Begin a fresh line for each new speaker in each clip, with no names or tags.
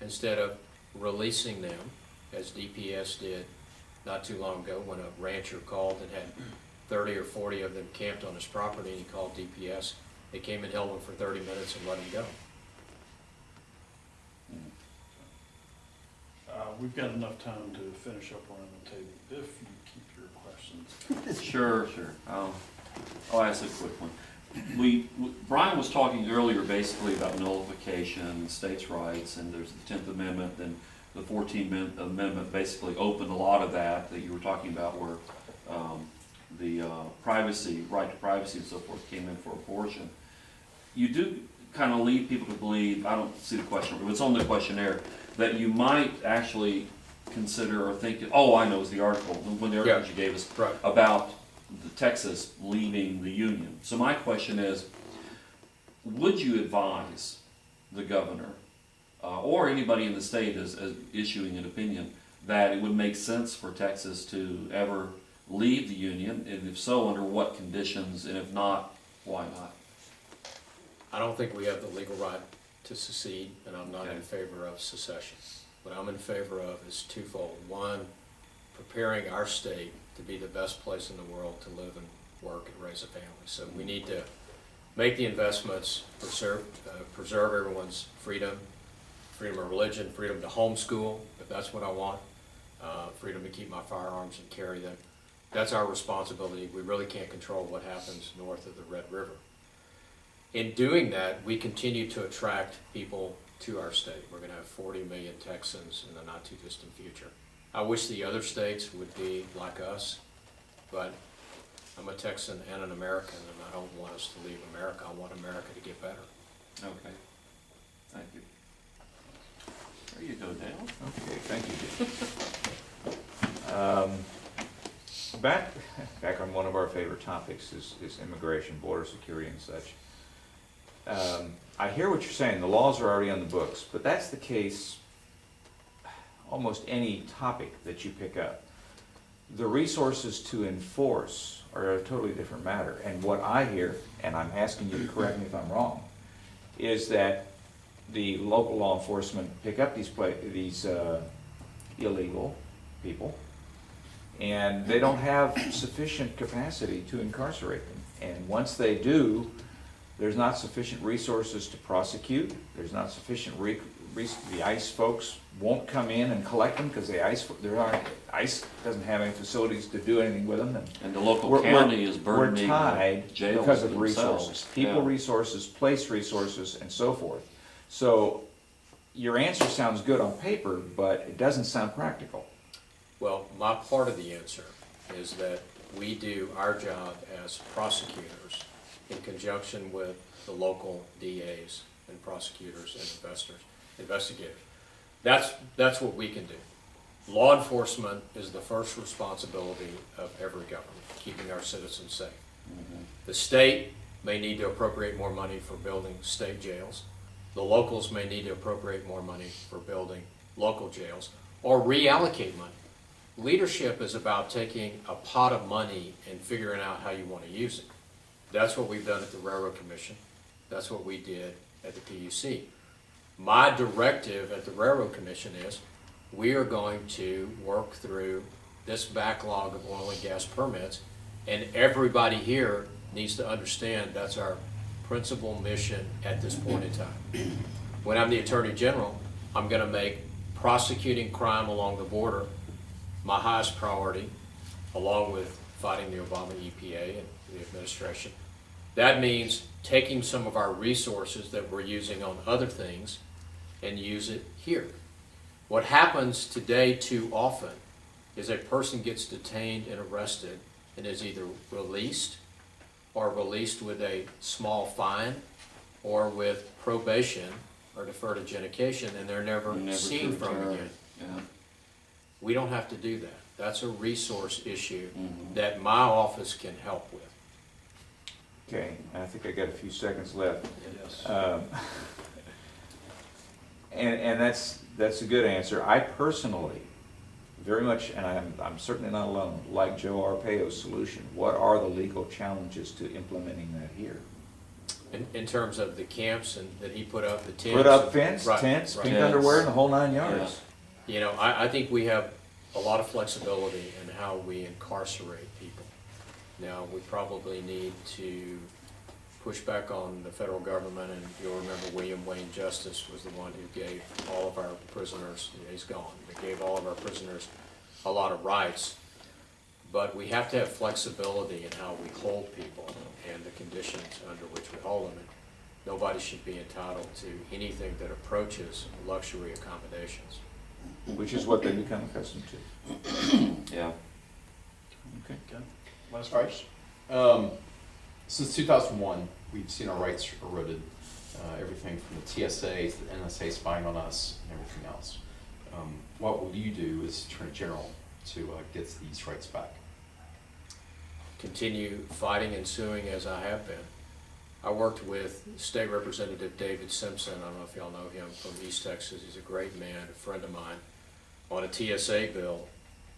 instead of releasing them, as DPS did not too long ago when a rancher called and had 30 or 40 of them camped on his property, and he called DPS. They came and held him for 30 minutes and let him go.
We've got enough time to finish up around the table if you keep your questions.
Sure. I'll ask a quick one. Brian was talking earlier basically about nullification, states' rights, and there's the 10th Amendment, and the 14th Amendment basically opened a lot of that you were talking about, where the privacy, right to privacy and so forth came in for abortion. You do kind of lead people to believe, I don't see the question, but it's on the questionnaire, that you might actually consider or think, oh, I know, it was the article, when the article you gave us
Right.
about the Texas leaving the Union. So my question is, would you advise the governor or anybody in the state as issuing an opinion that it would make sense for Texas to ever leave the Union, and if so, under what conditions, and if not, why not?
I don't think we have the legal right to secede, and I'm not
Okay.
in favor of secession. What I'm in favor of is twofold. One, preparing our state to be the best place in the world to live and work and raise a family. So we need to make the investments, preserve everyone's freedom of religion, freedom to homeschool, if that's what I want, freedom to keep my firearms and carry them. That's our responsibility. We really can't control what happens north of the Red River. In doing that, we continue to attract people to our state. We're going to have 40 million Texans in the not too distant future. I wish the other states would be like us, but I'm a Texan and an American, and I don't want us to leave America. I want America to get better.
Okay, thank you. There you go, Dale.
Okay, thank you, Jim. Back on one of our favorite topics is immigration, border security and such. I hear what you're saying, the laws are already on the books, but that's the case almost any topic that you pick up. The resources to enforce are a totally different matter, and what I hear, and I'm asking you to correct me if I'm wrong, is that the local law enforcement pick up these illegal people, and they don't have sufficient capacity to incarcerate them. And once they do, there's not sufficient resources to prosecute. There's not sufficient the ICE folks won't come in and collect them because ICE doesn't have any facilities to do anything with them.
And the local county is burdening
we're tied
jails
because of
themselves.
resources, people
Yeah.
resources, place resources, and so forth. So your answer sounds good on paper, but it doesn't sound practical.
Well, my part of the answer is that we do our job as prosecutors in conjunction with the local DAs and prosecutors and investigators. That's what we can do. Law enforcement is the first responsibility of every government, keeping our citizens safe.
Mhm.
The state may need to appropriate more money for building state jails. The locals may need to appropriate more money for building local jails or reallocate money. Leadership is about taking a pot of money and figuring out how you want to use it. That's what we've done at the Railroad Commission. That's what we did at the PUC. My directive at the Railroad Commission is we are going to work through this backlog of oil and gas permits, and everybody here needs to understand that's our principal mission at this point in time. When I'm the Attorney General, I'm going to make prosecuting crime along the border my highest priority, along with fighting the Obama EPA and the administration. That means taking some of our resources that we're using on other things and use it here. What happens today too often is a person gets detained and arrested and is either released or released with a small fine or with probation or deferred adjudication, and they're never seen from again.
Yeah.
We don't have to do that. That's a resource issue
Mhm.
that my office can help with.
Okay, I think I got a few seconds left.
Yes.
And that's a good answer. I personally, very much, and I'm certainly not alone, like Joe Arpaio's solution. What are the legal challenges to implementing that here?
In terms of the camps and that he put up, the tents.
Put up fence,
Right,
tents,
right.
pink
Tents.
underwear, and the whole 9 yards.
You know, I think we have a lot of flexibility in how we incarcerate people. Now, we probably need to push back on the federal government, and you'll remember William Wayne Justice was the one who gave all of our prisoners, he's gone, but gave all of our prisoners a lot of rights. But we have to have flexibility in how we hold people and the conditions under which we hold them. And nobody should be entitled to anything that approaches luxury accommodations.
Which is what they become accustomed to.
Yeah.
Okay.
Okay, last
All right.
question.
Since 2001, we've seen our rights eroded. Everything from the TSA to the NSA spying on us and everything else. What will you do as Attorney General to get these rights back?
Continue fighting and suing as I have been. I worked with State Representative David Simpson, I don't know if y'all know him, from East Texas. He's a great man, a friend of mine, on a TSA bill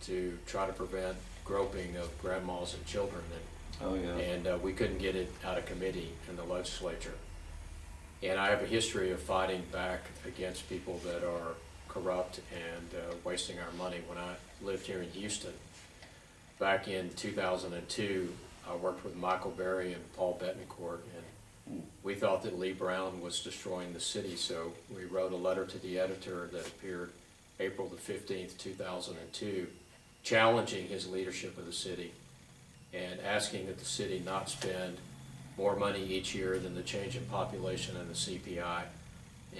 to try to prevent groping of grandmas and children.
Oh, yeah.
And we couldn't get it out of committee in the legislature. And I have a history of fighting back against people that are corrupt and wasting our money. When I lived here in Houston, back in 2002, I worked with Michael Berry and Paul Betancourt, and we thought that Lee Brown was destroying the city, so we wrote a letter to the editor that appeared April the 15th, 2002, challenging his leadership of the city and asking that the city not spend more money each year than the change in population and the CPI.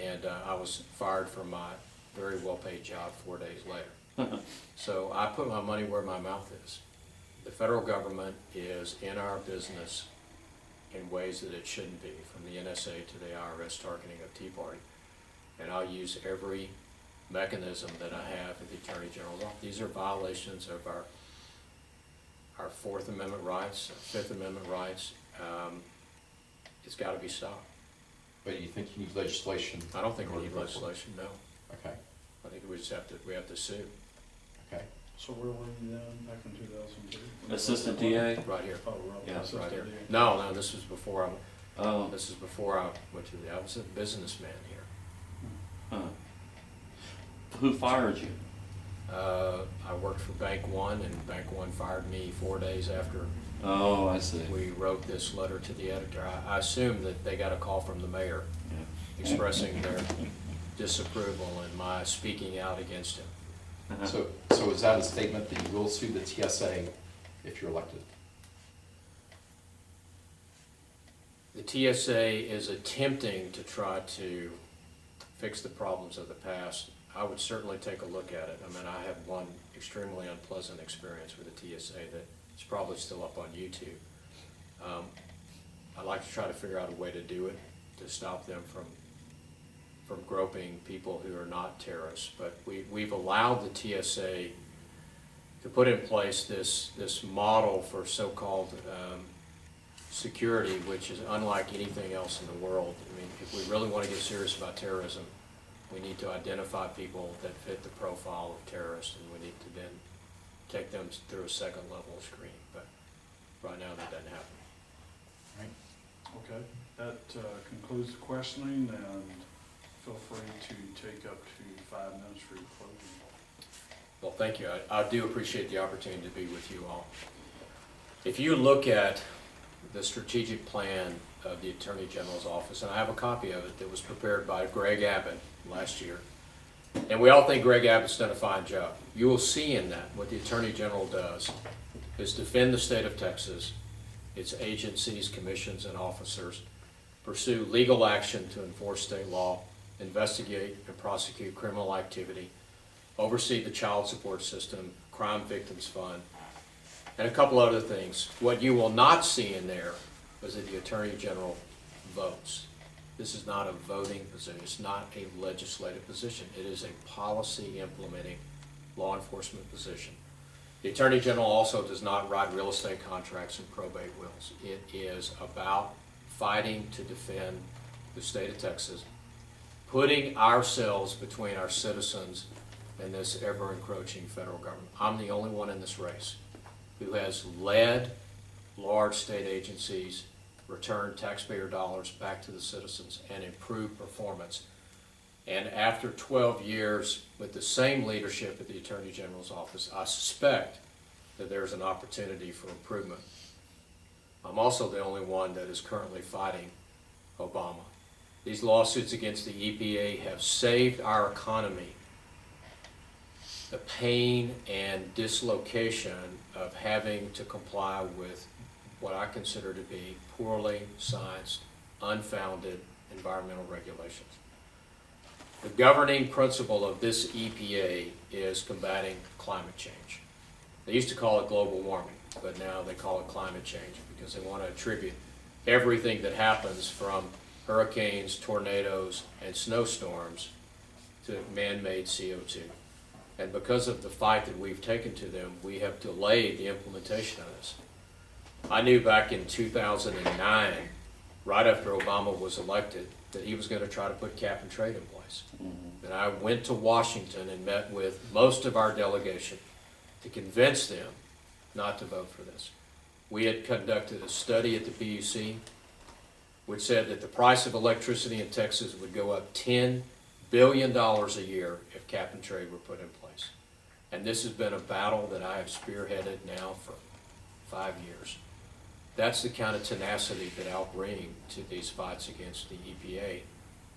And I was fired from my very well-paid job 4 days later. So I put my money where my mouth is. The federal government is in our business in ways that it shouldn't be, from the NSA to the IRS targeting of Tea Party. And I'll use every mechanism that I have at the Attorney General's office. These are violations of our Fourth Amendment rights, Fifth Amendment rights. It's got to be stopped.
But you think you need legislation?
I don't think
in
we
order
need
to go forward?
legislation, no.
Okay,
I think we just have to sue,
okay.
So where were you then, back in 2002?
Assistant DA?
right here.
Oh, right.
Yeah,
Assistant
Right here.
DA.
No, this was before
Oh,
this is before I went to I was a businessman here.
huh. Who fired you?
I worked for Bank One, and Bank One fired me 4 days after
Oh, I see.
we wrote this letter to the editor. I assume that they got a call from the mayor
Yeah.
expressing their disapproval and my speaking out against him.
Uh-huh.
So is that a statement that you will sue the TSA if you're elected?
The TSA is attempting to try to fix the problems of the past. I would certainly take a look at it. I mean, I have one extremely unpleasant experience with the TSA that is probably still up on YouTube. I'd like to try to figure out a way to do it, to stop them from groping people who are not terrorists. But we've allowed the TSA to put in place this model for so-called security, which is unlike anything else in the world. I mean, if we really want to get serious about terrorism, we need to identify people that fit the profile of terrorists, and we need to then take them through a second level of screening. But right now, that doesn't happen.
Okay, that concludes the questioning, and feel free to take up to 5 minutes for your closing.
Well, thank you. I do appreciate the opportunity to be with you all. If you look at the strategic plan of the Attorney General's office, and I have a copy of it that was prepared by Greg Abbott last year, and we all think Greg Abbott's done a fine job. You will see in that what the Attorney General does is defend the state of Texas, its agencies, commissions, and officers, pursue legal action to enforce state law, investigate and prosecute criminal activity, oversee the child support system, crime victims fund, and a couple other things. What you will not see in there is that the Attorney General votes. This is not a voting position. It's not a legislative position. It is a policy implementing law enforcement position. The Attorney General also does not write real estate contracts and probate wills. It is about fighting to defend the state of Texas, putting ourselves between our citizens and this ever-encroaching federal government. I'm the only one in this race who has led large state agencies, return taxpayer dollars back to the citizens, and improve performance. And after 12 years with the same leadership at the Attorney General's office, I suspect that there's an opportunity for improvement. I'm also the only one that is currently fighting Obama. These lawsuits against the EPA have saved our economy the pain and dislocation of having to comply with what I consider to be poorly scienced, unfounded environmental regulations. The governing principle of this EPA is combating climate change. They used to call it global warming, but now they call it climate change because they want to attribute everything that happens from hurricanes, tornadoes, and snowstorms to man-made CO2. And because of the fight that we've taken to them, we have delayed the implementation of this. I knew back in 2009, right after Obama was elected, that he was going to try to put cap and trade in place. And I went to Washington and met with most of our delegation to convince them not to vote for this. We had conducted a study at the PUC which said that the price of electricity in Texas would go up $10 billion a year if cap and trade were put in place. And this has been a battle that I have spearheaded now for 5 years. That's the kind of tenacity that I'll bring to these fights against the EPA,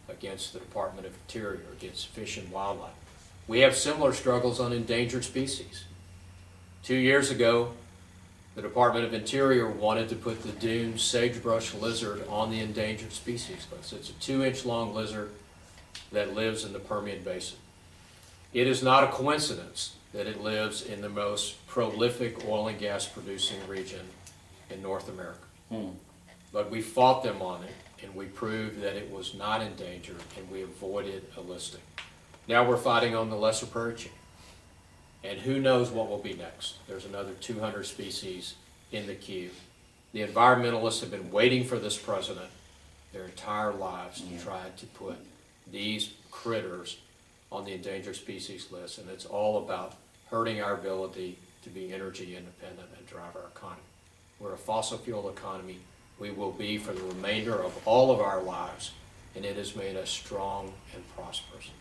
against the Department of Interior, against Fish and Wildlife. We have similar struggles on endangered species. 2 years ago, the Department of Interior wanted to put the dune sagebrush lizard on the endangered species list. It's a 2-inch long lizard that lives in the Permian Basin. It is not a coincidence that it lives in the most prolific oil and gas producing region in North America. But we fought them on it, and we proved that it was not endangered, and we avoided a listing. Now we're fighting on the lesser prairie chicken. And who knows what will be next. There's another 200 species in the queue. The environmentalists have been waiting for this president their entire lives to try to put these critters on the endangered species list, and it's all about hurting our ability to be energy independent and drive our economy. We're a fossil fuel economy. We will be for the remainder of all of our lives, and it has made us strong and prosperous.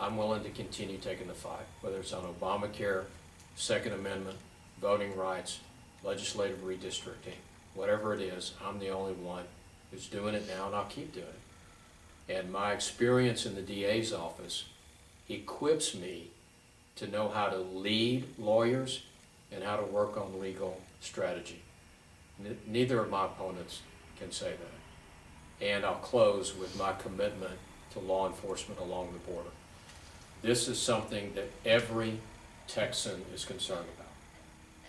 I'm willing to continue taking the fight, whether it's on Obamacare, Second Amendment, voting rights, legislative redistricting, whatever it is. I'm the only one who's doing it now, and I'll keep doing it. And my experience in the DA's office equips me to know how to lead lawyers and how to work on legal strategy. Neither of my opponents can say that. And I'll close with my commitment to law enforcement along the border. This is something that every Texan is concerned about.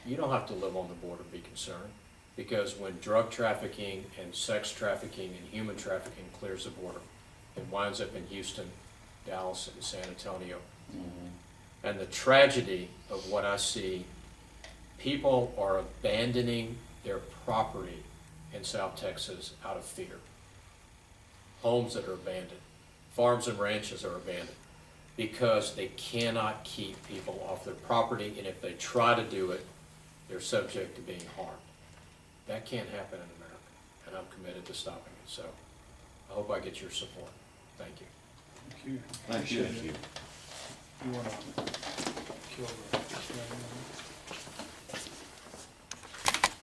You don't have to live on the border to be concerned, because when drug trafficking and sex trafficking and human trafficking clears the border, it winds up in Houston, Dallas, and San Antonio. And the tragedy of what I see, people are abandoning their property in South Texas out of fear. Homes that are abandoned, farms and ranches are abandoned because they cannot keep people off their property, and if they try to do it, they're subject to being harmed. That can't happen in America, and I'm committed to stopping it. So I hope I get your support. Thank you.
Thank you.
Thank you.
Appreciate it. You want to kill the